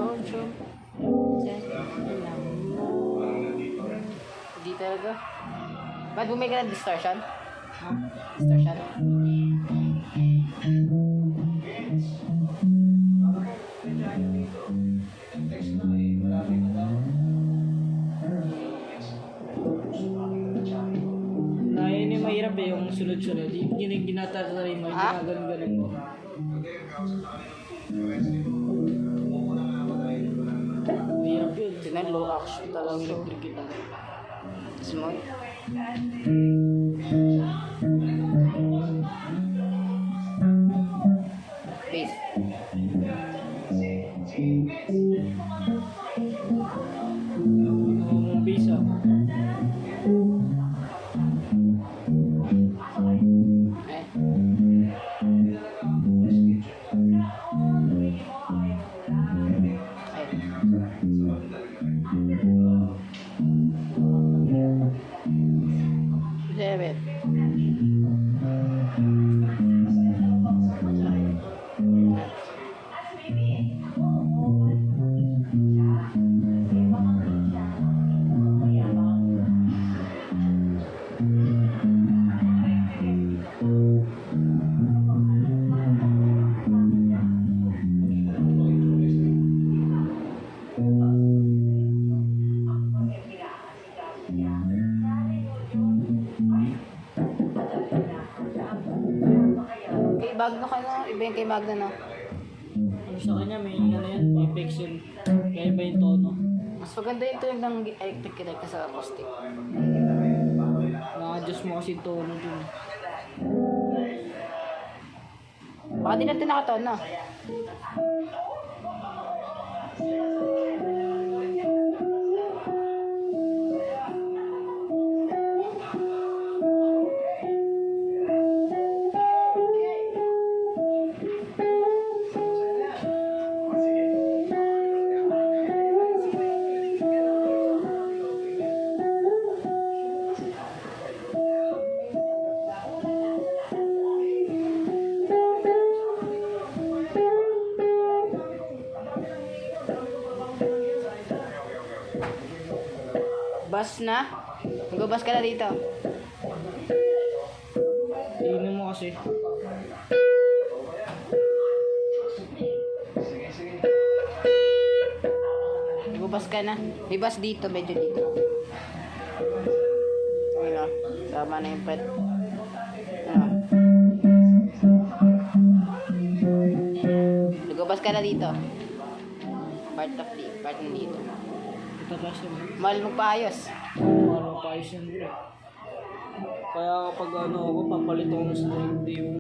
Bonjour. Hindi talaga. Ba't bumili ka ng distortion? Distortion? Yun yung mahirap eh, yung sunod-sunod. Yung ginatataray mo, ginagaling-galing mo. Mahirap yun. Sinan low action talaga. Electric kita. Small. Base. Yung bass ah. Seven. Kay Magna ka na. Iba yung kay Magna na. Ano sa kanya, may ano yan, may effects yun. Kaya iba yung tono. Mas maganda yung tunog ng electric guitar ka sa acoustic. Na-adjust mo kasi yung tono dun. Baka di natin nakatoon na. Bus na? Mag-bus ka na dito. Tingnan mo kasi. Mag-bus ka na. May bus dito, medyo dito. Ayun o. Tama na yung pet. Mag-bus ka na dito. Part of the, part na dito. Ito kasi. Mahal magpaayos. Ano pa ayos yan bro. Kaya kapag ano ako, papalit ako ng string, hindi yung